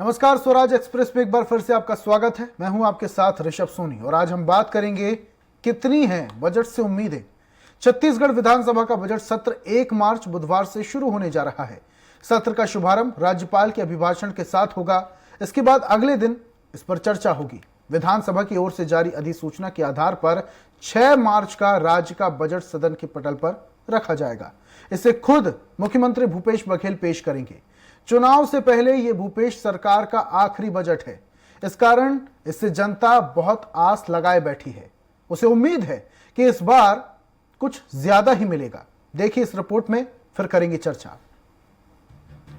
नमस्कार, स्वराज एक्सप्रेस में एक बार फिर से आपका स्वागत है। मैं हूं आपके साथ ऋषभ सोनी और आज हम बात करेंगे कितनी है बजट से उम्मीदें। छत्तीसगढ़ विधानसभा का बजट सत्र 1 मार्च बुधवार से शुरू होने जा रहा है। सत्र का शुभारंभ राज्यपाल के अभिभाषण के साथ होगा। इसके बाद अगले दिन इस पर चर्चा होगी। विधानसभा की ओर से जारी अधिसूचना के आधार पर 6 मार्च का राज्य का बजट सदन के पटल पर रखा जाएगा। इसे खुद मुख्यमंत्री भूपेश बघेल पेश करेंगे। चुनाव से पहले ये भूपेश सरकार का आखिरी बजट है। इस कारण इससे जनता बहुत आस लगाए बैठी है। उसे उम्मीद है कि इस बार कुछ ज्यादा ही मिलेगा। देखिए इस रिपोर्ट में, फिर करेंगे चर्चा।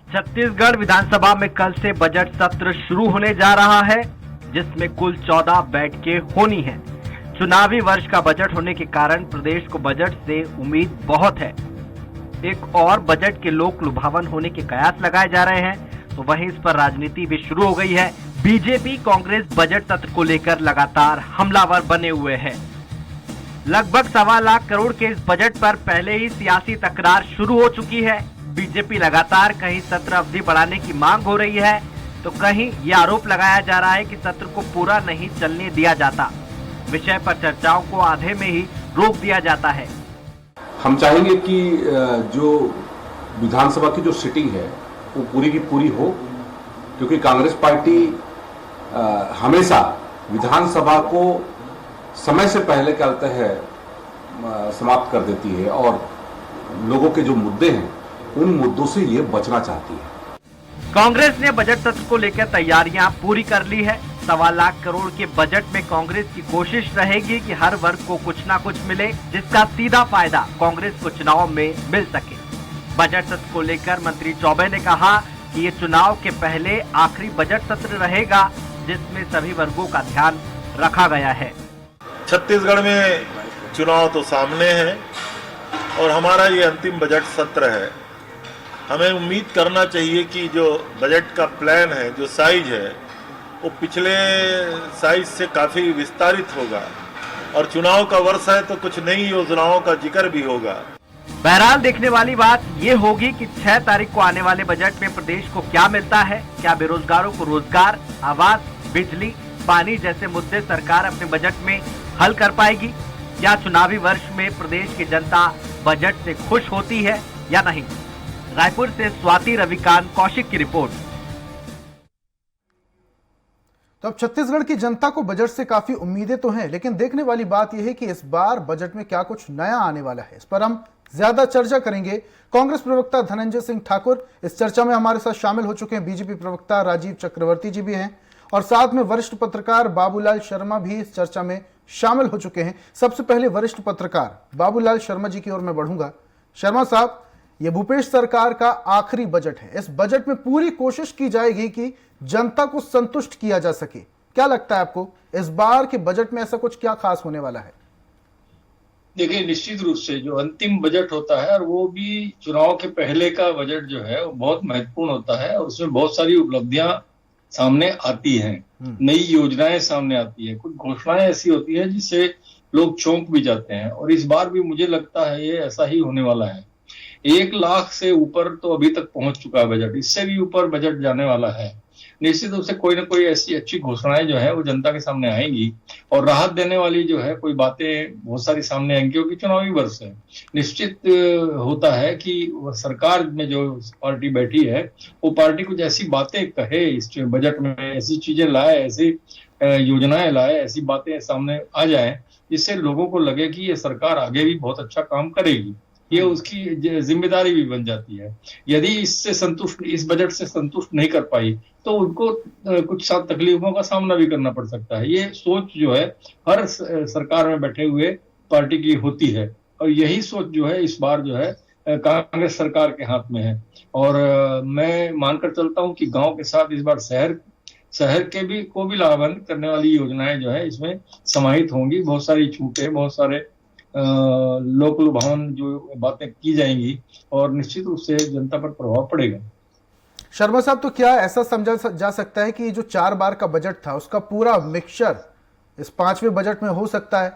छत्तीसगढ़ विधानसभा में कल से बजट सत्र शुरू होने जा रहा है, जिसमें कुल 14 बैठकें होनी है। चुनावी वर्ष का बजट होने के कारण प्रदेश को बजट से उम्मीद बहुत है। एक और बजट के लोक लुभावन होने के कयास लगाए जा रहे हैं, तो वहीं इस पर राजनीति भी शुरू हो गई है। बीजेपी कांग्रेस बजट सत्र को लेकर लगातार हमलावर बने हुए है। लगभग 1.25 लाख करोड़ के इस बजट पर पहले ही सियासी तकरार शुरू हो चुकी है। बीजेपी लगातार कहीं सत्र अवधि बढ़ाने की मांग हो रही है, तो कहीं ये आरोप लगाया जा रहा है कि सत्र को पूरा नहीं चलने दिया जाता। विषय पर चर्चाओं को आधे में ही रोक दिया जाता है। हम चाहेंगे कि जो विधानसभा की जो सिटिंग है वो पूरी की पूरी हो, क्योंकि कांग्रेस पार्टी हमेशा विधानसभा को समय से पहले क्या कहते हैं समाप्त कर देती है और लोगों के जो मुद्दे हैं उन मुद्दों से ये बचना चाहती है। कांग्रेस ने बजट सत्र को लेकर तैयारियां पूरी कर ली है। 1.25 लाख करोड़ के बजट में कांग्रेस की कोशिश रहेगी कि हर वर्ग को कुछ ना कुछ मिले, जिसका सीधा फायदा कांग्रेस को चुनाव में मिल सके। बजट सत्र को लेकर मंत्री चौबे ने कहा कि ये चुनाव के पहले आखिरी बजट सत्र रहेगा, जिसमें सभी वर्गों का ध्यान रखा गया है। छत्तीसगढ़ में चुनाव तो सामने है और हमारा ये अंतिम बजट सत्र है। हमें उम्मीद करना चाहिए कि जो बजट का प्लान है, जो साइज है, वो पिछले साइज से काफ़ी विस्तारित होगा और चुनाव का वर्ष है तो कुछ नई योजनाओं का जिक्र भी होगा। बहरहाल देखने वाली बात ये होगी कि 6 तारीख को आने वाले बजट में प्रदेश को क्या मिलता है। क्या बेरोजगारों को रोजगार, आवास, बिजली, पानी जैसे मुद्दे सरकार अपने बजट में हल कर पाएगी? क्या चुनावी वर्ष में प्रदेश की जनता बजट से खुश होती है या नहीं? रायपुर से स्वाति रविकांत कौशिक की रिपोर्ट। तो अब छत्तीसगढ़ की जनता को बजट से काफी उम्मीदें तो हैं, लेकिन देखने वाली बात यह है कि इस बार बजट में क्या कुछ नया आने वाला है। इस पर हम ज्यादा चर्चा करेंगे। कांग्रेस प्रवक्ता धनंजय सिंह ठाकुर इस चर्चा में हमारे साथ शामिल हो चुके हैं। बीजेपी प्रवक्ता राजीव चक्रवर्ती जी भी हैं और साथ में वरिष्ठ पत्रकार बाबूलाल शर्मा भी इस चर्चा में शामिल हो चुके हैं। सबसे पहले वरिष्ठ पत्रकार बाबूलाल शर्मा जी की ओर मैं बढ़ूंगा। शर्मा साहब, यह भूपेश सरकार का आखिरी बजट है। इस बजट में पूरी कोशिश की जाएगी कि जनता को संतुष्ट किया जा सके। क्या लगता है आपको, इस बार के बजट में ऐसा कुछ क्या खास होने वाला है? देखिए, निश्चित रूप से जो अंतिम बजट होता है और वो भी चुनाव के पहले का बजट जो है वो बहुत महत्वपूर्ण होता है और उसमें बहुत सारी उपलब्धियां सामने आती हैं, नई योजनाएं सामने आती है, कुछ घोषणाएं ऐसी होती है जिससे लोग चौंक भी जाते हैं और इस बार भी मुझे लगता है ये ऐसा ही होने वाला है। 1 लाख से ऊपर तो अभी तक पहुंच चुका है बजट, इससे भी ऊपर बजट जाने वाला है। निश्चित रूप से कोई ना कोई ऐसी अच्छी घोषणाएं जो है वो जनता के सामने आएंगी और राहत देने वाली जो है कोई बातें बहुत सारी सामने आएंगी, क्योंकि चुनावी वर्ष है। निश्चित होता है कि सरकार में जो पार्टी बैठी है वो पार्टी कुछ ऐसी बातें कहे इस बजट में, ऐसी चीजें लाए, ऐसी योजनाएं लाए, ऐसी बातें सामने आ जाए जिससे लोगों को लगे कि ये सरकार आगे भी बहुत अच्छा काम करेगी। ये उसकी जिम्मेदारी भी बन जाती है। यदि इस बजट से संतुष्ट नहीं कर पाई तो उनको कुछ साथ तकलीफों का सामना भी करना पड़ सकता है। ये सोच जो है हर सरकार में बैठे हुए पार्टी की होती है और यही सोच जो है इस बार जो है कांग्रेस सरकार के हाथ में है। और मैं मानकर चलता हूं कि गांव के साथ इस बार शहर के भी को भी लाभान्वित करने वाली योजनाएं जो है इसमें समाहित होंगी। बहुत सारी छूटें, बहुत सारे लोक लुभावन जो बातें की जाएंगी और निश्चित रूप से जनता पर प्रभाव पड़ेगा। शर्मा साहब, तो क्या ऐसा समझा जा सकता है कि जो 4 बार का बजट था उसका पूरा मिक्सचर इस 5वें बजट में हो सकता है?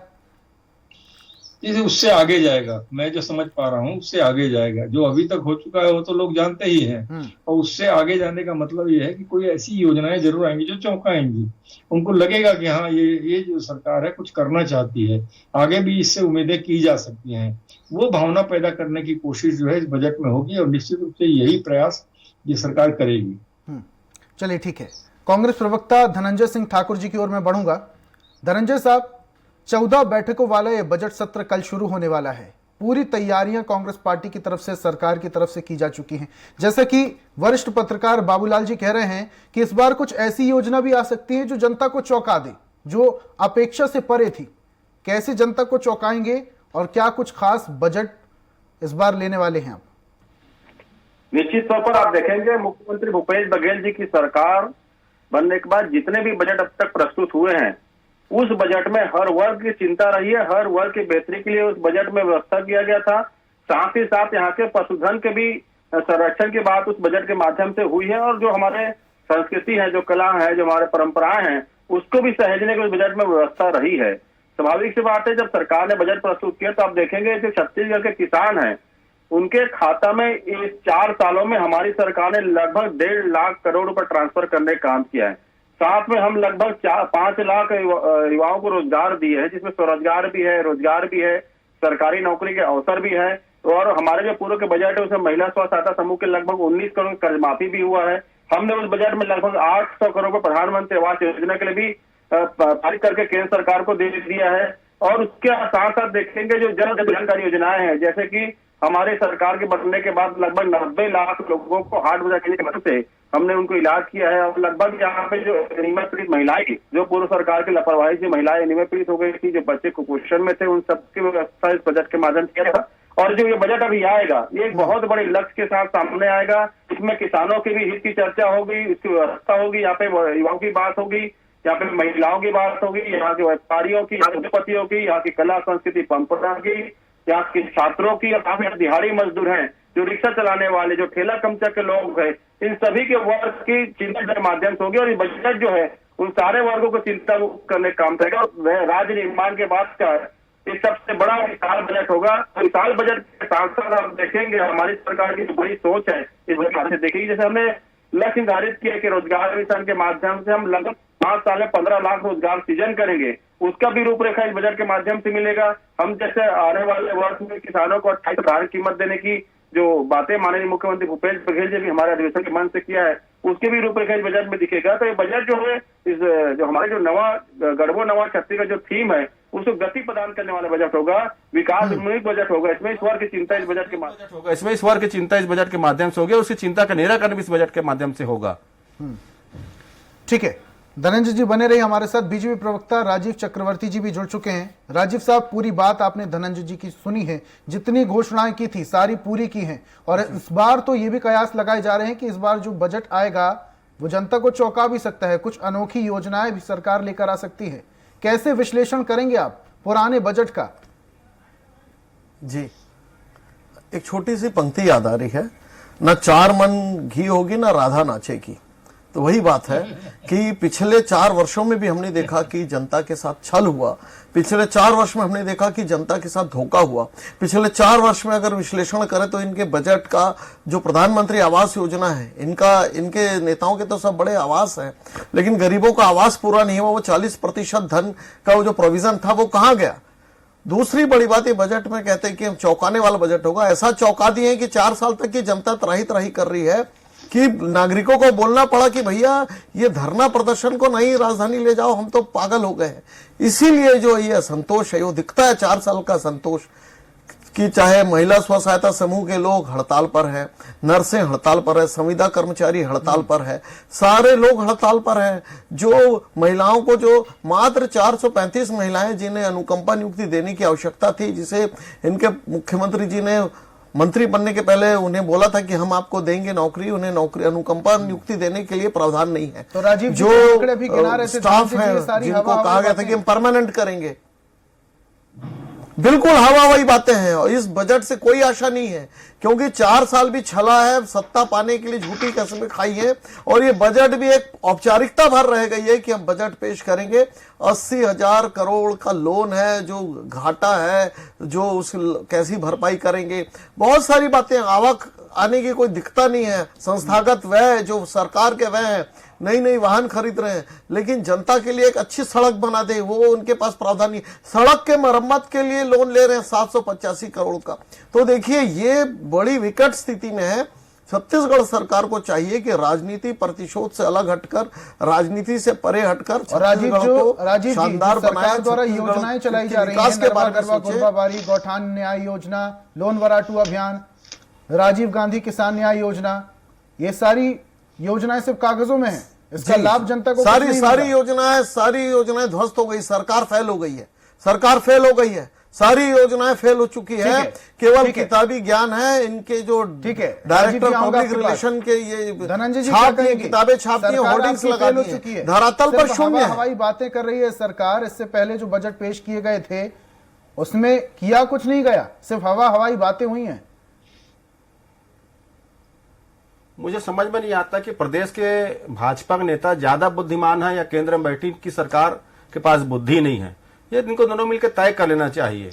जैसे उससे आगे जाएगा, मैं जो समझ पा रहा हूँ उससे आगे जाएगा। जो अभी तक हो चुका है वो तो लोग जानते ही हैं, और उससे आगे जाने का मतलब ये है कि कोई ऐसी योजनाएं जरूर आएंगी जो चौंकाएंगी। उनको लगेगा कि हाँ, ये जो सरकार है कुछ करना चाहती है, आगे भी इससे उम्मीदें की जा सकती हैं। वो भावना पैदा करने की कोशिश जो है इस बजट में होगी, और निश्चित रूप से यही प्रयास ये सरकार करेगी। चलिए ठीक है, कांग्रेस प्रवक्ता धनंजय सिंह ठाकुर जी की ओर मैं बढ़ूंगा। धनंजय साहब, 14 बैठकों वाला यह बजट सत्र कल शुरू होने वाला है। पूरी तैयारियां कांग्रेस पार्टी की तरफ से, सरकार की तरफ से की जा चुकी हैं। जैसा कि वरिष्ठ पत्रकार बाबूलाल जी कह रहे हैं कि इस बार कुछ ऐसी योजना भी आ सकती है जो जनता को चौंका दे, जो अपेक्षा से परे थी। कैसे जनता को चौंकाएंगे और क्या कुछ खास बजट इस बार लेने वाले हैं आप? निश्चित तौर पर आप देखेंगे मुख्यमंत्री भूपेश बघेल जी की सरकार बनने के बाद जितने भी बजट अब तक प्रस्तुत हुए हैं, उस बजट में हर वर्ग की चिंता रही है। हर वर्ग की बेहतरी के लिए उस बजट में व्यवस्था किया गया था। साथ ही साथ यहाँ के पशुधन के भी संरक्षण की बात उस बजट के माध्यम से हुई है, और जो हमारे संस्कृति है, जो कला है, जो हमारे परंपराएं हैं, उसको भी सहेजने की उस बजट में व्यवस्था रही है। स्वाभाविक सी बात है, जब सरकार ने बजट प्रस्तुत किया तो आप देखेंगे जो छत्तीसगढ़ के किसान हैं, उनके खाता में इस 4 सालों में हमारी सरकार ने लगभग 1.5 लाख करोड़ रुपए ट्रांसफर करने का काम किया है। साथ में हम लगभग 5 लाख युवाओं को रोजगार दिए हैं, जिसमें स्वरोजगार भी है, रोजगार भी है, सरकारी नौकरी के अवसर भी है। और हमारे जो पूर्व के बजट है उसमें महिला स्व सहायता समूह के लगभग 19 करोड़ कर्ज माफी भी हुआ है। हमने उस बजट में लगभग 800 करोड़ रुपए प्रधानमंत्री आवास योजना के लिए भी पारित करके केंद्र सरकार को दे दिया है। और उसके साथ साथ देखेंगे जो जन कल्याणकारी योजनाएं हैं, जैसे कि हमारे सरकार के बनने के बाद लगभग 90 लाख लोगों को हार्ट वजह के मदद से हमने उनको इलाज किया है। और लगभग यहाँ पे जो एनीमिया पीड़ित महिलाएं, जो पूर्व सरकार की लापरवाही से महिलाएं एनीमिया पीड़ित हो गई थी, जो बच्चे कुपोषण में थे, उन सबकी व्यवस्था इस बजट के माध्यम से किया था। और जो ये बजट अभी आएगा, ये एक बहुत बड़े लक्ष्य के साथ सामने आएगा। इसमें किसानों के भी हित की चर्चा होगी, इसकी व्यवस्था होगी, यहाँ पे युवाओं की बात होगी, यहाँ पे महिलाओं की बात होगी, यहाँ के व्यापारियों की, यहाँ के उद्योगपतियों की, यहाँ की कला संस्कृति परंपरा की, यहाँ के छात्रों की, और काफी दिहाड़ी मजदूर हैं, जो रिक्शा चलाने वाले, जो ठेला कमचा के लोग हैं, इन सभी के वर्ग की चिंता के माध्यम से होगी। और ये बजट जो है उन सारे वर्गों को चिंता करने का काम करेगा। और राज्य निर्माण के बाद का ये सबसे बड़ा विशाल बजट होगा। विशाल बजट के साथ साथ आप देखेंगे हमारी सरकार की जो बड़ी सोच है इस बजट से देखेंगे। जैसे हमने लक्ष्य निर्धारित किया कि रोजगार मिशन के माध्यम से हम लगभग 5 साल में 15 लाख रोजगार सृजन करेंगे, उसका भी रूपरेखा इस बजट के माध्यम से मिलेगा। हम जैसे आने वाले वर्ष में किसानों को 28,000 कीमत देने की जो बातें माननीय मुख्यमंत्री भूपेश बघेल जी भी हमारे अधिवेशन के मंच से किया है, उसके भी रूपरेखा इस बजट में दिखेगा। तो ये बजट जो है, इस जो हमारे जो नवा गढ़बो नवा छत्तीसगढ़ जो थीम है, उसको गति प्रदान करने वाला बजट होगा, विकास उन्मुख बजट होगा। इसमें इस वर्ग की चिंता इस बजट के माध्यम होगा, इसमें इस वर्ग की चिंता इस बजट के माध्यम से होगी, और उसकी चिंता का निराकरण भी इस बजट के माध्यम से होगा। ठीक है, धनंजय जी बने रहे हमारे साथ। बीजेपी प्रवक्ता राजीव चक्रवर्ती जी भी जुड़ चुके हैं। राजीव साहब, पूरी बात आपने धनंजय जी की सुनी है, जितनी घोषणाएं की थी सारी पूरी की हैं, और इस बार तो ये भी कयास लगाए जा रहे हैं कि इस बार जो बजट आएगा वो जनता को चौंका भी सकता है, कुछ अनोखी योजनाएं भी सरकार लेकर आ सकती है। कैसे विश्लेषण करेंगे आप पुराने बजट का? जी, एक छोटी सी पंक्ति याद आ रही है, न 4 मन घी होगी ना राधा नाचेगी। तो वही बात है कि पिछले 4 वर्षों में भी हमने देखा कि जनता के साथ छल हुआ। पिछले 4 वर्ष में हमने देखा कि जनता के साथ धोखा हुआ। पिछले 4 वर्ष में अगर विश्लेषण करें तो इनके बजट का जो प्रधानमंत्री आवास योजना है, इनके नेताओं के तो सब बड़े आवास हैं, लेकिन गरीबों का आवास पूरा नहीं हुआ। वो 40% धन का वो जो प्रोविजन था वो कहाँ गया? दूसरी बड़ी बात, ये बजट में कहते हैं कि हम चौंकाने वाला बजट होगा। ऐसा चौंका दिए कि 4 साल तक की जनता त्राही त्राही कर रही है कि नागरिकों को बोलना पड़ा कि भैया ये धरना प्रदर्शन को नहीं राजधानी ले जाओ, हम तो पागल हो गए हैं। इसीलिए जो ये असंतोष है वो दिखता है, 4 साल का संतोष, कि चाहे महिला स्व सहायता समूह के लोग हड़ताल पर हैं, नर्सें हड़ताल पर है, संविदा कर्मचारी हड़ताल पर है, सारे लोग हड़ताल पर हैं। जो महिलाओं को, जो मात्र 435 महिलाएं जिन्हें अनुकंपा नियुक्ति देने की आवश्यकता थी, जिसे इनके मुख्यमंत्री जी ने मंत्री बनने के पहले उन्हें बोला था कि हम आपको देंगे नौकरी, उन्हें नौकरी अनुकंपा नियुक्ति देने के लिए प्रावधान नहीं है। तो राजीव जो भी गिना रहे थे, स्टाफ है जिनको कहा गया था कि हम परमानेंट करेंगे, बिल्कुल हवाई बातें हैं और इस बजट से कोई आशा नहीं है, क्योंकि 4 साल भी छला है, सत्ता पाने के लिए झूठी कसमें खाई है और ये बजट भी एक औपचारिकता भर रह गई है कि हम बजट पेश करेंगे। 80,000 करोड़ का लोन है जो घाटा है, जो उस कैसी भरपाई करेंगे, बहुत सारी बातें, आवक आने की कोई दिक्कत नहीं है, संस्थागत व्यय जो सरकार के व्यय है, नई नई वाहन खरीद रहे हैं, लेकिन जनता के लिए एक अच्छी सड़क बना दे वो उनके पास प्रावधान नहीं। सड़क के मरम्मत के लिए लोन ले रहे हैं 785 करोड़ का। तो देखिए ये बड़ी विकट स्थिति में है। छत्तीसगढ़ सरकार को चाहिए कि राजनीति प्रतिशोध से अलग हटकर, राजनीति से परे हटकर और राजीव जी शानदार सरकार द्वारा योजनाएं चलाई जा रही हैं, के बारे में गुरबाबारी, गौठान न्याय योजना, लोन वराटू अभियान, राजीव गांधी किसान न्याय योजना, ये सारी योजनाएं सिर्फ कागजों में है, इसका लाभ जनता को सारी योजनाएं ध्वस्त हो गई, सरकार फेल हो गई है, सरकार फेल हो गई है, सारी योजनाएं फेल हो चुकी है, केवल किताबी ज्ञान है। इनके जो डायरेक्टर पब्लिक रिलेशन के ये धनंजय जी किताबें छापती हैं, होर्डिंग्स लगाती हैं, धरातल पर शून्य है। हवाई बातें कर रही है सरकार। इससे पहले जो बजट पेश किए गए थे उसमें किया कुछ नहीं गया, सिर्फ हवाई बातें हुई हैं। मुझे समझ में नहीं आता कि प्रदेश के भाजपा के नेता ज्यादा बुद्धिमान है या केंद्र में बैठी की सरकार के पास बुद्धि नहीं है। ये इनको दोनों मिलकर तय कर लेना चाहिए।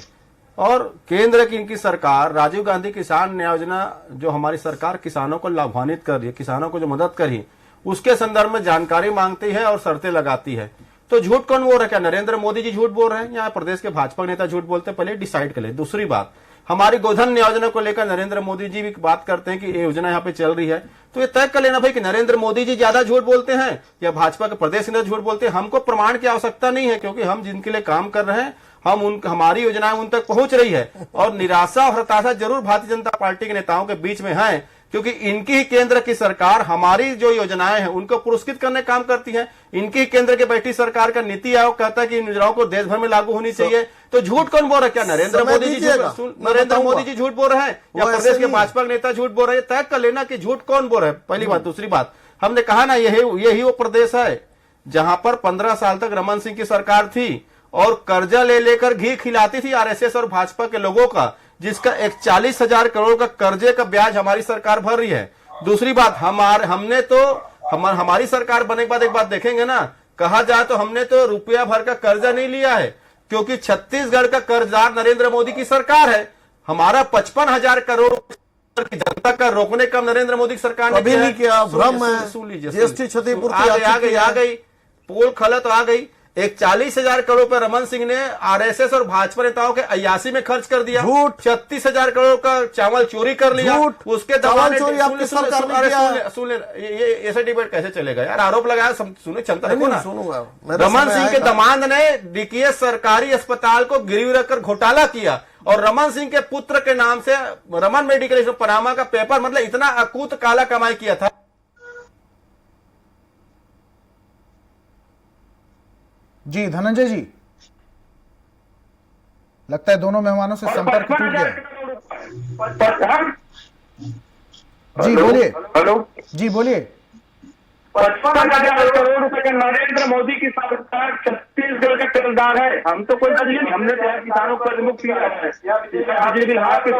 और केंद्र की इनकी सरकार राजीव गांधी किसान न्याय योजना जो हमारी सरकार किसानों को लाभान्वित कर रही है, किसानों को जो मदद करी, उसके संदर्भ में जानकारी मांगती है और शर्तें लगाती है। तो झूठ कौन बोल रहा है? क्या नरेंद्र मोदी जी झूठ बोल रहे हैं या प्रदेश के भाजपा नेता झूठ बोलते हैं? पहले डिसाइड कर ले। दूसरी बात, हमारी गोधन योजना को लेकर नरेंद्र मोदी जी भी बात करते हैं कि ये योजना यहाँ पे चल रही है, तो ये तय कर लेना भाई कि नरेंद्र मोदी जी ज्यादा झूठ बोलते हैं या भाजपा के प्रदेश नेता झूठ बोलते हैं। हमको प्रमाण की आवश्यकता नहीं है, क्योंकि हम जिनके लिए काम कर रहे हैं, हमारी योजनाएं उन तक पहुंच रही है। और निराशा और हताशा जरूर भारतीय जनता पार्टी के नेताओं के बीच में है, क्योंकि इनकी ही केंद्र की सरकार हमारी जो योजनाएं हैं उनको पुरस्कृत करने काम करती है। इनकी ही केंद्र के बैठी सरकार का नीति आयोग कहता है कि इन योजनाओं को देश भर में लागू होनी चाहिए। तो झूठ कौन बोल रहा है? क्या नरेंद्र मोदी जी झूठ बोल रहे हैं या प्रदेश के भाजपा के नेता झूठ बोल रहे हैं? तय कर लेना कि झूठ कौन बोल रहा है, पहली बात। दूसरी बात, हमने कहा ना यही वो प्रदेश है जहां पर 15 साल तक रमन सिंह की सरकार थी और कर्जा ले लेकर घी खिलाती थी आरएसएस और भाजपा के लोगों का, जिसका 41,000 करोड़ का कर्जे का ब्याज हमारी सरकार भर रही है। दूसरी बात, हमारी सरकार बनने के बाद एक बात देखेंगे ना, कहा जाए तो हमने तो रुपया भर का कर्जा नहीं लिया है, क्योंकि छत्तीसगढ़ का कर्जदार नरेंद्र मोदी की सरकार है। हमारा 55,000 करोड़ की जनता का रोकने का नरेंद्र मोदी की सरकार ने नहीं किया। भ्रम है, जीएसटी क्षतिपूर्ति आ गई, पोल खलत आ गई। 41,000 करोड़ पर रमन सिंह ने आरएसएस और भाजपा नेताओं के 81 में खर्च कर दिया। 36,000 करोड़ का चावल चोरी कर लिया। उसके दबाव ये ऐसे डिबेट कैसे चलेगा यार? आरोप लगाया, सुने चलता है ना। रमन सिंह के दामाद ने डीकेएस सरकारी अस्पताल को गिरवी रखकर घोटाला किया और रमन सिंह के पुत्र के नाम से रमन मेडिकल पनामा का पेपर, मतलब इतना अकूत काला कमाई किया था। जी धनंजय जी, लगता है दोनों मेहमानों से संपर्क टूट गया। जी बोलिए। हेलो जी बोलिए। 55,000 करोड़ रुपए का नरेंद्र मोदी की सरकार छत्तीसगढ़ का कर्जदार है। हम तो कोई नहीं, हमने तो किसानों को कर्ज मुक्त किया है। बिजली बिल हाथ पे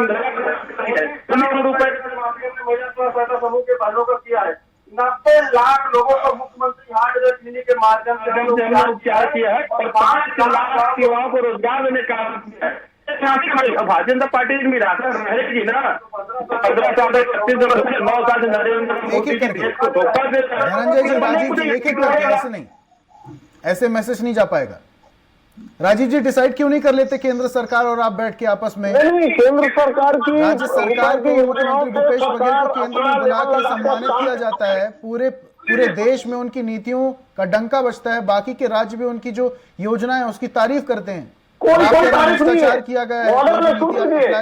समूह के बालों का किया है। 90 लाख लोगों को मुख्यमंत्री हार्ट क्लिनिक के माध्यम से उपचार किया है और 5 लाख युवाओं को रोजगार देने का काम किया है। भारतीय जनता पार्टी की निराशा रहेगी ना। 15 साल से 36 से 9 साल से नरेंद्र मोदी जी देश को धोखा देते हैं। धनंजय जी, राजीव जी, एक करके, ऐसे नहीं, ऐसे मैसेज नहीं जा पाएगा। राजीव जी, डिसाइड क्यों नहीं कर लेते केंद्र सरकार और आप बैठ के आपस में? केंद्र सरकार की, राज्य सरकार को, मुख्यमंत्री भूपेश बघेल को केंद्र में बुला के सम्मानित किया जाता है। पूरे देश में उनकी नीतियों का डंका बजता है। बाकी के राज्य भी उनकी जो योजना है उसकी तारीफ करते हैं। कोई तारीफ नहीं है, किया गया है,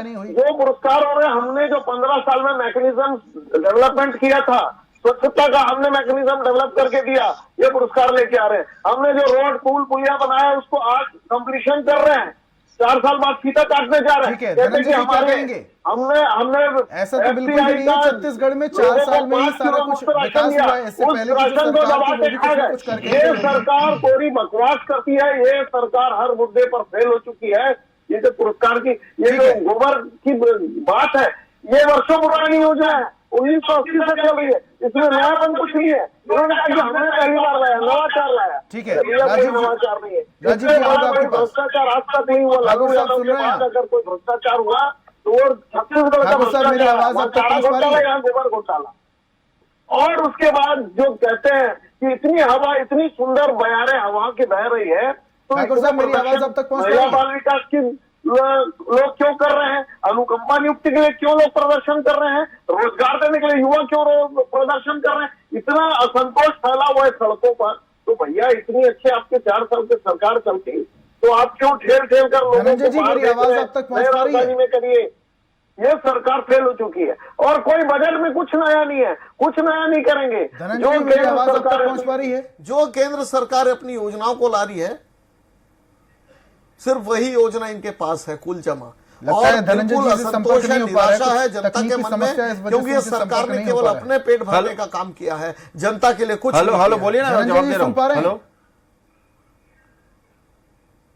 नहीं हुई। जो पुरस्कार हो रहे हैं, हमने जो 15 साल में मैकेनिज्म डेवलपमेंट किया था, स्वच्छता का हमने मैकेनिज्म डेवलप करके दिया, ये पुरस्कार लेके आ रहे हैं। हमने जो रोड पुल पुलिया बनाया उसको आज कंप्लीशन कर रहे हैं, 4 साल बाद फीता काटने जा रहे हैं। जैसे कि हमने ऐसा तो बिल्कुल नहीं है। छत्तीसगढ़ में 4 साल में ही सारा कुछ विकास हुआ है। इससे पहले कुछ करके ये सरकार पूरी बकवास करती है। ये सरकार हर मुद्दे पर फेल हो चुकी है। ये जो पुरस्कार की ये जो गोबर की बात है, ये वर्षों पुरानी योजना है, 1980 से चल रही है, इसमें नयापन कुछ नहीं है। उन्होंने कहा कि हमने पहली बार लाया, नवाचार लाया। ठीक है, भैया कोई नवाचार नहीं है, इससे बड़ा कोई भ्रष्टाचार आज तक नहीं हुआ। लालू यादव के बाद अगर कोई भ्रष्टाचार हुआ तो वो छत्तीसगढ़ का भ्रष्टाचार, यहाँ गोबर घोटाला। और उसके बाद जो कहते हैं कि इतनी हवा, इतनी सुंदर बयारें हवा की बह रही है, तो मेरी आवाज अब तक पहुंच रही है? महिला बाल विकास की लोग क्यों कर रहे हैं, अनुकंपा नियुक्ति के लिए क्यों लोग प्रदर्शन कर रहे हैं, रोजगार देने के लिए युवा क्यों प्रदर्शन कर रहे हैं, इतना असंतोष फैला हुआ है सड़कों पर। तो भैया इतनी अच्छी आपके 4 साल की सरकार चलती, तो आप क्यों ठेल ठेल कर लोगों को बाहर राजधानी में करिए। ये सरकार फेल हो चुकी है और कोई बजट में कुछ नया नहीं है, कुछ नया नहीं करेंगे। जो केंद्र सरकार पहुंच पा रही है, जो केंद्र सरकार अपनी योजनाओं को ला रही है, सिर्फ वही योजना इनके पास है कुल जमा। लगता है धनंजय जी से संपर्क नहीं हो पा रहा है, निराशा है जनता के मन में, क्योंकि ये सरकार ने केवल अपने पेट भरने का काम किया है, जनता के लिए कुछ। हेलो बोलिए ना, जवाब दे रहा हूं। हेलो,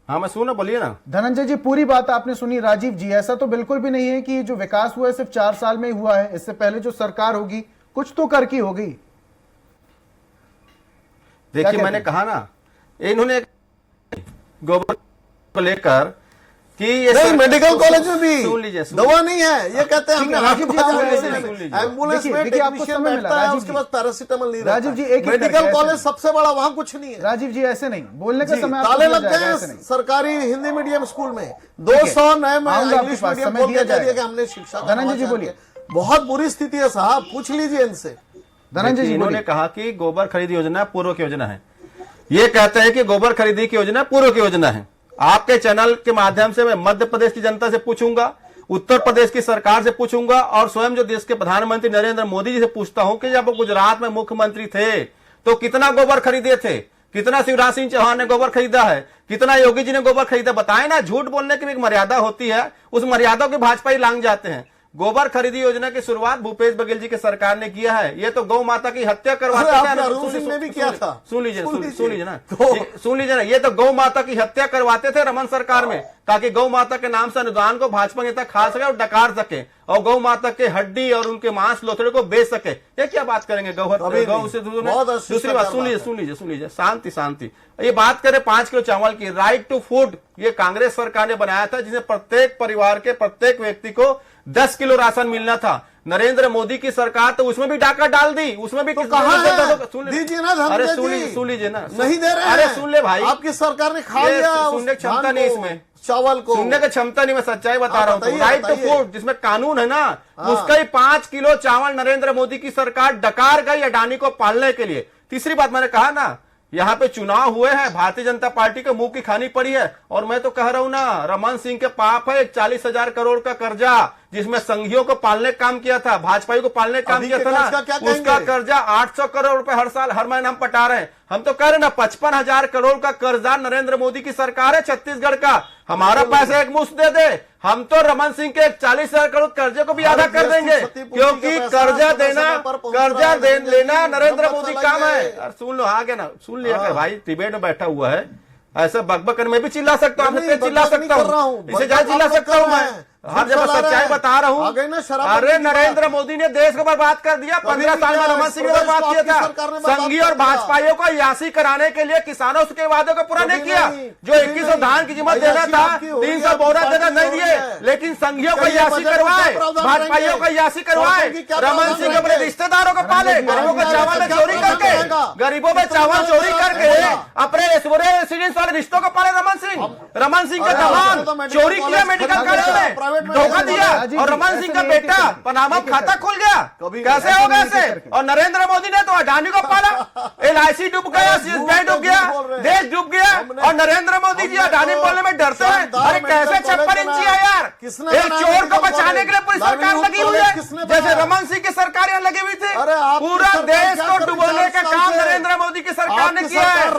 हाँ मैं सुन, बोलिए ना। धनंजय जी, पूरी बात आपने सुनी। राजीव जी, ऐसा तो बिल्कुल भी नहीं है कि जो विकास हुआ है सिर्फ 4 साल में ही हुआ है, इससे पहले जो सरकार होगी कुछ तो कर की होगी। देखिए मैंने कहा ना, इन्होंने गोबर को लेकर कि ये नहीं, मेडिकल कॉलेज में भी सुन लीजिए, दवा नहीं है, ये कहते हैं हमने राजीव जी, एम्बुलेंस में टेक्नीशियन बैठता है, उसके बाद पैरासीटामोल नहीं रहता। राजीव जी, एक मेडिकल कॉलेज सबसे बड़ा, वहां कुछ नहीं है। राजीव जी ऐसे नहीं बोलने का समय, ताले लग गए हैं सरकारी हिंदी मीडियम स्कूल में, 200 नए इंग्लिश मीडियम खोल के कह दिया कि हमने शिक्षा। धनंजय जी बोलिए। बहुत बुरी स्थिति है साहब, पूछ लीजिए इनसे। धनंजय जी, इन्होंने कहा कि गोबर खरीद योजना पूर्व की योजना है, ये कहते हैं कि गोबर खरीदी की योजना पूर्व की योजना है। आपके चैनल के माध्यम से मैं मध्य प्रदेश की जनता से पूछूंगा, उत्तर प्रदेश की सरकार से पूछूंगा और स्वयं जो देश के प्रधानमंत्री नरेंद्र मोदी जी से पूछता हूं कि जब वो गुजरात में मुख्यमंत्री थे तो कितना गोबर खरीदे थे, कितना शिवराज सिंह चौहान ने गोबर खरीदा है, कितना योगी जी ने गोबर खरीदा, बताएं ना। झूठ बोलने की भी एक मर्यादा होती है, उस मर्यादा के भाजपा ही लांग जाते हैं। गोबर खरीदी योजना की शुरुआत भूपेश बघेल जी की सरकार ने किया है। ये तो गौ माता की हत्या करवाते थे, अरुण सिंह ने भी किया था। सुन लीजिए ना, ये तो गौ माता की हत्या करवाते थे रमन सरकार में, ताकि गौ माता के नाम से अनुदान को भाजपा नेता खा सके और डकार सके और गौ माता के हड्डी और उनके मांस लोथड़े को बेच सके। ये क्या बात करेंगे गौ से? दूसरी बात सुन लीजिए, शांति। ये बात करें 5 किलो चावल की, राइट टू फूड, ये कांग्रेस सरकार ने बनाया था, जिसमें प्रत्येक परिवार के प्रत्येक व्यक्ति को 10 किलो राशन मिलना था। नरेंद्र मोदी की सरकार तो उसमें भी डाका डाल दी, उसमें भी तो कहां है? दीजिए ना, अरे सुन लीजिए ना, नहीं दे रहे हैं। अरे सुन ले भाई, आपकी सरकार ने खा लिया, सुनने की क्षमता नहीं, इसमें चावल को सुनने की क्षमता नहीं, मैं सच्चाई बता रहा हूँ। राइट टू फूड जिसमें कानून है ना, उसका ही 5 किलो चावल नरेंद्र मोदी की सरकार डकार गई अडानी को पालने के लिए। तीसरी बात मैंने कहा ना, यहाँ पे चुनाव हुए हैं, भारतीय जनता पार्टी को मुंह की खानी पड़ी है। और मैं तो कह रहा हूं ना, रमन सिंह के पाप है 40,000 करोड़ का कर्जा, जिसमें संघियों को पालने का काम किया था, भाजपाई को पालने का काम किया था ना, उसका कर्जा 800 करोड़ रुपए हर महीने हम पटा रहे हैं। हम तो कह रहे ना, 55,000 करोड़ का कर्जा नरेंद्र मोदी की सरकार है छत्तीसगढ़ का। हमारा पैसा एक मुश्त दे दे, हम तो रमन सिंह के 40,000 करोड़ कर्जे को भी आधा कर देंगे, क्योंकि कर्जा लेना नरेंद्र मोदी काम है। सुन लो, आगे ना सुन लिया कर भाई, डिबेट में बैठा हुआ है, ऐसा बकबक मैं भी चिल्ला सकता हूँ, चिल्ला सकता हूँ, इससे ज्यादा चिल्ला सकता हूँ मैं। हर जगह सच्चाई बता रहा हूँ। अरे नरेंद्र मोदी ने देश को बर्बाद कर दिया, 15 साल में रमन सिंह ने बर्बाद किया था। संघी और भाजपाइयों को यासी कराने के लिए किसानों के वादों को पूरा नहीं किया। जो 2100 धान की कीमत देना था, 300 बोरा देना नहीं दिए, लेकिन संघियों को यासी करवाए, भाजपाइयों को यासी करवाए। रमन सिंह अपने रिश्तेदारों को पाले, गरीबों को चावल चोरी करके, अपने रेसिडेंस वाले रिश्तों को पाले। रमन सिंह का दलाल चोरी किया मेडिकल कॉलेज में, धोखा दिया, और रमन सिंह का बेटा पनामा खाता खुल गया। कैसे होगा ऐसे? और नरेंद्र मोदी ने तो अडानी को पाला, LIC डूब गया, सीएस बैंक डूब गया, देश डूब गया, और नरेंद्र मोदी जी अडानी बोलने में डरते हैं। अरे कैसे 56 इंची है यार? एक चोर को बचाने के लिए पूरी सरकार लगी हुई है, जैसे रमन सिंह की सरकार यहाँ लगी हुई थी। पूरा देश को डुबोने का काम नरेंद्र मोदी की सरकार ने किया है।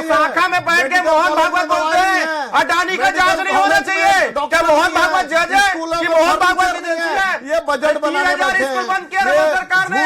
शाखा में बैठ के मोहन भागवत बोलते हैं अडानी का जांच नहीं होना चाहिए। क्या मोहन भागवत जज है कि मोहन भागवत की एजेंसी है? ये बजट बनाने बैठे हैं, स्कूल बंद किया रमन सरकार ने,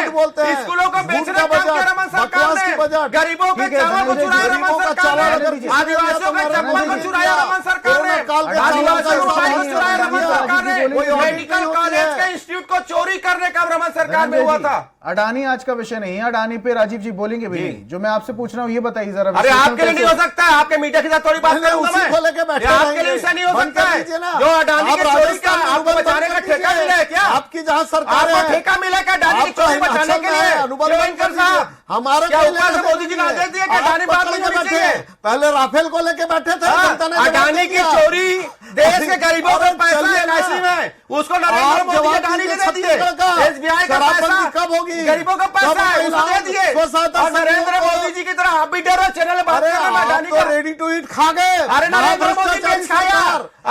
स्कूलों को बेचने का काम किया रमन सरकार ने, गरीबों के चावल को चुराया रमन सरकार ने, आदिवासियों के चप्पल को चुराया रमन सरकार ने, निकाल के अडानी चावल वाला का रुपए हिसाब को चुराया नहीं रमन किया। सरकार ने। बोलिए, वो मेडिकल कॉलेज के इंस्टीट्यूट को चोरी करने का रमन सरकार में हुआ था। अडानी आज का विषय नहीं है, अडानी पे राजीव जी बोलेंगे भी नहीं। जो मैं आपसे पूछ रहा हूँ ये बताइए जरा। अरे आपके लिए नहीं हो सकता है, आपके मीडिया के साथ थोड़ी बात करूंगा उसी को लेके मैं। बैठे ये आपके रहेंगे। लिए ऐसा नहीं हो बंद सकता कर है। दीजिए ना। जो अडानी आप की चोरी का राजस्थान में आपको अनुबंध बचाने का बंद कर ठेका दीजिए। मिला है क्या? आपकी जहां सरकार आपको है, ठेका मिला है क्या अडानी की आप तो चोरी बचाने हिमाचल के में लिए? है, अनुबंध बंद कर दीजिए। हमारा क्या कोई ऊपर से लेना मोदी जी ने नहीं है। आदेश दिया कि आप अडानी बात पकड़ नहीं के होनी बैठे चाहिए। हैं। पहले राफेल को लेके बैठे थे, जनता ने जवाब अडानी की दिया। चोरी देश के गरीबों का अरे पैसा चलिए है ना। एलआईसी में, उसको नरेंद्र आप मोदी जवाब अडानी ने दीजिए दे दिए। छत्तीसगढ़ का। एसबीआई का शराबबंदी पैसा कब होगी? गरीबों का पैसा कब है, उसको दे महिलाओं दिए। स्वसहायता और नरेंद्र समूहों को- मोदी जी की तरह आप भी डरो चैनल में बात अरे करना आप अडानी तो का। रेडी टू ईट खा गए। अरे नरेंद्र मोदी ने खाया।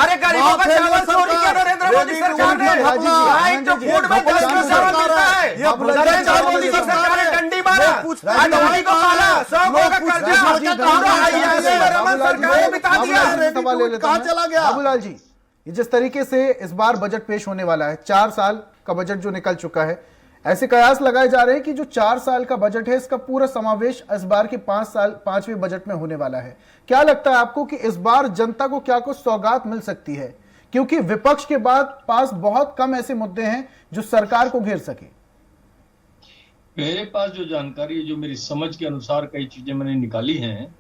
अरे गरीबों का चावल चोरी किया नरेंद्र मोदी सरकार ने। राइट टू फूड में 10 चावल मिलता है। नरेंद्र मोदी की सरकार ने डंडी मारा, अडानी को पाला, 100 करोड़ का कर्जा रमन सरकार ने बिता दिया। कहाँ चला गया? बाबूलाल जी, ये जिस तरीके से इस बार बजट पेश होने वाला है, 4 साल का बजट जो निकल चुका है, ऐसे कयास लगाए जा रहे हैं कि जो 4 साल का बजट है इसका पूरा समावेश इस बार के 5वें बजट में होने वाला है। क्या लगता है आपको कि इस बार जनता को क्या कुछ सौगात मिल सकती है? क्योंकि विपक्ष के पास बहुत कम ऐसे मुद्दे हैं जो सरकार को घेर सके। मेरे पास जो जानकारी है, जो मेरी समझ के अनुसार कई चीजें मैंने निकाली हैं,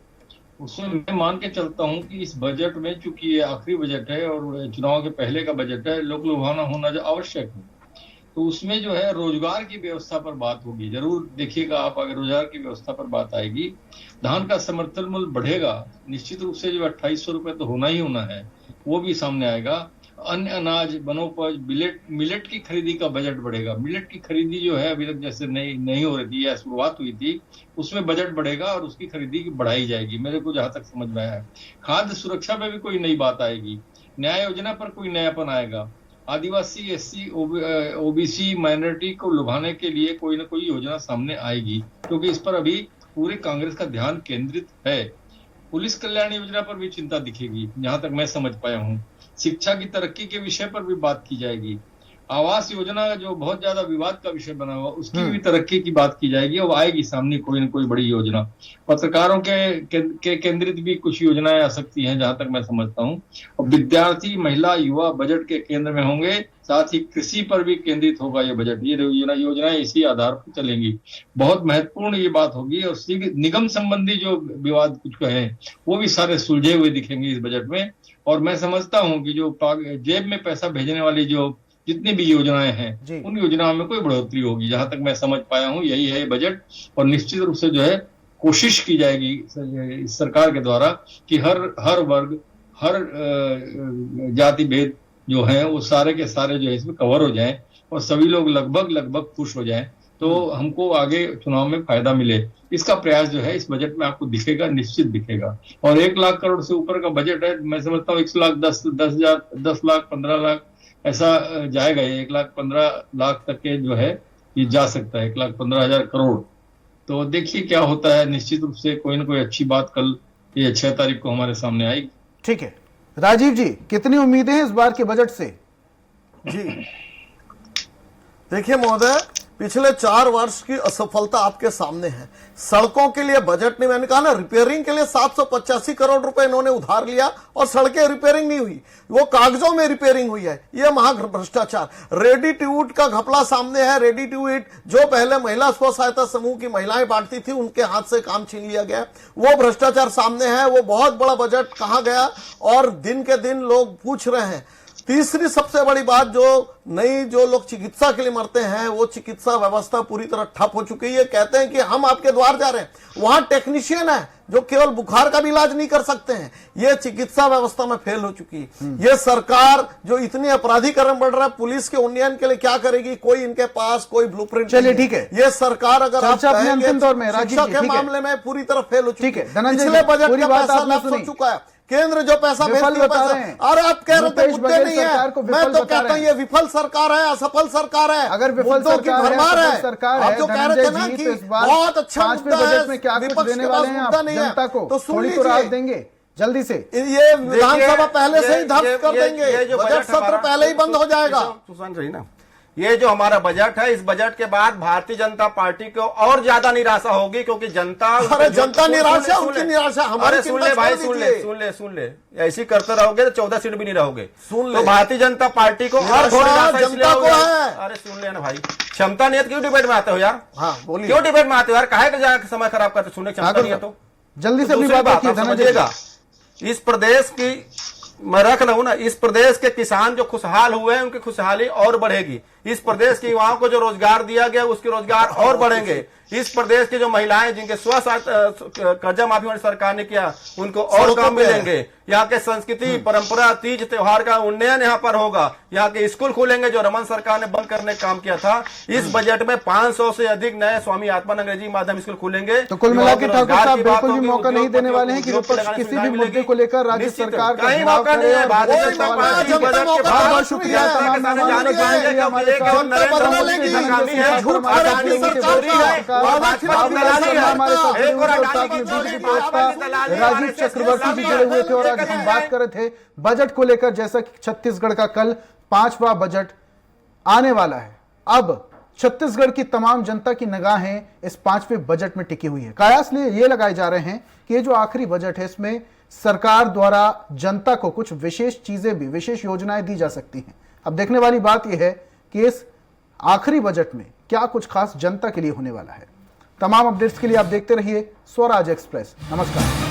उसमें मैं मान के चलता हूं कि इस बजट में, चूंकि ये आखिरी बजट है और चुनाव के पहले का बजट है, लोक लुभावना होना जो आवश्यक है, तो उसमें जो है रोजगार की व्यवस्था पर बात होगी। जरूर देखिएगा आप, अगर रोजगार की व्यवस्था पर बात आएगी, धान का समर्थन मूल्य बढ़ेगा निश्चित रूप से, जो 2800 रुपए तो होना ही होना है, वो भी सामने आएगा। अन्य अनाज, वनोपज, मिलेट की खरीदी का बजट बढ़ेगा। मिलेट की खरीदी जो है अभी तक जैसे नहीं हो रही थी या शुरुआत हुई थी, उसमें बजट बढ़ेगा और उसकी खरीदी बढ़ाई जाएगी, मेरे को जहां तक समझ में आया है। खाद्य सुरक्षा में भी कोई नई बात आएगी। न्याय योजना पर कोई नयापन आएगा। आदिवासी, एससी, ओबीसी, माइनॉरिटी को लुभाने के लिए कोई ना कोई योजना सामने आएगी, क्योंकि इस पर अभी पूरे कांग्रेस का ध्यान केंद्रित है। पुलिस कल्याण योजना पर भी चिंता दिखेगी, जहां तक मैं समझ पाया हूं। शिक्षा की तरक्की के विषय पर भी बात की जाएगी। आवास योजना जो बहुत ज्यादा विवाद का विषय बना हुआ, उसकी भी तरक्की की बात की जाएगी और आएगी सामने कोई न कोई बड़ी योजना। पत्रकारों के केंद्रित भी कुछ योजनाएं आ सकती हैं, जहां तक मैं समझता हूं। और विद्यार्थी, महिला, युवा बजट के केंद्र में होंगे। साथ ही कृषि पर भी केंद्रित होगा ये बजट। ये योजनाएं इसी आधार पर चलेंगी। बहुत महत्वपूर्ण ये बात होगी। और निगम संबंधी जो विवाद कुछ कहे, वो भी सारे सुलझे हुए दिखेंगे इस बजट में। और मैं समझता हूं कि जो जेब में पैसा भेजने वाली जो जितनी भी योजनाएं हैं, उन योजनाओं में कोई बढ़ोतरी होगी, जहां तक मैं समझ पाया हूं। यही है बजट। और निश्चित रूप से जो है कोशिश की जाएगी इस सरकार के द्वारा कि हर वर्ग, हर जाति भेद जो है वो सारे के सारे जो है इसमें कवर हो जाएं और सभी लोग लगभग खुश हो जाएं, तो हमको आगे चुनाव में फायदा मिले। इसका प्रयास जो है इस बजट में आपको दिखेगा, निश्चित दिखेगा। और 1 लाख करोड़ से ऊपर का बजट है, मैं समझता हूँ 1 लाख 10 लाख 15 लाख ऐसा जाएगा। 1 लाख 15 लाख तक के जो है ये जा सकता है, 1,15,000 करोड़। तो देखिए क्या होता है। निश्चित रूप से कोई ना कोई अच्छी बात कल ये 6 तारीख को हमारे सामने आएगी। ठीक है राजीव जी, कितनी उम्मीदें हैं इस बार के बजट से? जी देखिए महोदय, पिछले 4 वर्ष की असफलता आपके सामने है। सड़कों के लिए बजट नहीं, मैंने कहा ना, रिपेयरिंग के लिए 785 करोड़ रुपए इन्होंने उधार लिया और सड़कें रिपेयरिंग नहीं हुई, वो कागजों में रिपेयरिंग हुई है। ये महा भ्रष्टाचार। रेडी टू ईट का घपला सामने है। रेडी टू ईट जो पहले महिला स्व सहायता समूह की महिलाएं बांटती थी, उनके हाथ से काम छीन लिया गया, वो भ्रष्टाचार सामने है। वो बहुत बड़ा बजट कहां गया, और दिन के दिन लोग पूछ रहे हैं। तीसरी सबसे बड़ी बात, जो लोग चिकित्सा के लिए मरते हैं, वो चिकित्सा व्यवस्था पूरी तरह ठप हो चुकी है। कहते हैं कि हम आपके द्वार जा रहे हैं, वहां टेक्नीशियन है जो केवल बुखार का भी इलाज नहीं कर सकते हैं। ये चिकित्सा व्यवस्था में फेल हो चुकी है। ये सरकार जो इतनी अपराधीकरण बढ़ रहा है, पुलिस के उन्नयन के लिए क्या करेगी, कोई इनके पास कोई ब्लूप्रिंट। चलिए ठीक है, ये सरकार अगर आप कहेंगे शिक्षा के मामले में पूरी तरह फेल हो चुकी है। पिछले बजट का पैसा लैप्स हो चुका है। केंद्र जो पैसा भेजती है पैसा, और आप कह रहे थे मुद्दे नहीं है। मैं तो कहता हूं ये विफल सरकार है, असफल सरकार है। अगर विफल सरकार है, आप जो कह रहे थे ना कि बहुत अच्छा मुद्दा है, बजट में क्या कुछ देने वाले हैं आप जनता को, तो सुन थोड़ी तो राहत लीजिए देंगे जल्दी से। ये विधानसभा पहले से ही ध्वस्त कर देंगे, बजट सत्र पहले ही बंद हो जाएगा। सुशांत रही ना, ये जो हमारा बजट है, इस बजट के बाद भारतीय जनता पार्टी को और ज्यादा निराशा होगी, क्योंकि जनता अरे जनता निराशा, उनकी निराशा हमारी सुन ले भाई, सुन ले ऐसी करते रहोगे तो 14 सीट भी नहीं रहोगे। तो भारतीय जनता पार्टी को और थोड़ी निराशा जनता को है। अरे सुन लेना भाई, क्षमता नहीं है, क्यों डिबेट में आते हो यार? हाँ बोलिए, क्यों डिबेट में आते हो यार? काहे का जाकर समय खराब करते? सुनने की क्षमता नहीं है तो जल्दी से अपनी दूसरी बात बात आप समझिएगा, इस प्रदेश की मैं रख लूं ना, इस प्रदेश के किसान जो खुशहाल हुए हैं उनकी खुशहाली और बढ़ेगी। इस प्रदेश के युवाओं को जो रोजगार दिया गया उसके रोजगार और बढ़ेंगे। इस प्रदेश की जो महिलाएं जिनके कर्जा माफी वाली सरकार ने किया उनको और काम मिलेंगे। यहाँ के संस्कृति परंपरा तीज त्योहार का उन्नयन यहाँ पर होगा। यहाँ के स्कूल खुलेंगे जो रमन सरकार ने बंद करने का काम किया था। इस बजट में 500 से अधिक नए स्वामी आत्मान अंग्रेजी माध्यम स्कूल खुलेंगे। तो कुल मिला के ठाकुर साहब बिल्कुल भी मौका नहीं देने वाले हैं कि विपक्ष किसी भी मुद्दे को लेकर राज्य सरकार का कहीं मौका नहीं है। भारतीय जनता पार्टी बजट के बाद बहुत शुक्रिया तमाम मेहमानों का जाने के हमारे साथ नरेंद्र मोदी की नाकामी है, झूठ अडानी की चोरी है, भाजपा की दलाली है। हमारे साथ एक और अडानी की चोरी, भाजपा की दलाली, राजीव चक्रवर्ती जी जुड़े हुए थे और आज हम बात कर रहे थे बजट को लेकर, जैसा कि छत्तीसगढ़ का कल 5वां बजट आने वाला है। अब छत्तीसगढ़ की तमाम जनता की निगाहें इस 5वें बजट में टिकी हुई है। कयास ये लगाए जा रहे हैं कि ये जो आखिरी बजट है इसमें सरकार द्वारा जनता को कुछ विशेष चीजें भी, विशेष योजनाएं दी जा सकती हैं। अब देखने वाली बात यह है कि इस आखिरी बजट में क्या कुछ खास जनता के लिए होने वाला है। तमाम अपडेट्स के लिए आप देखते रहिए स्वराज एक्सप्रेस। नमस्कार।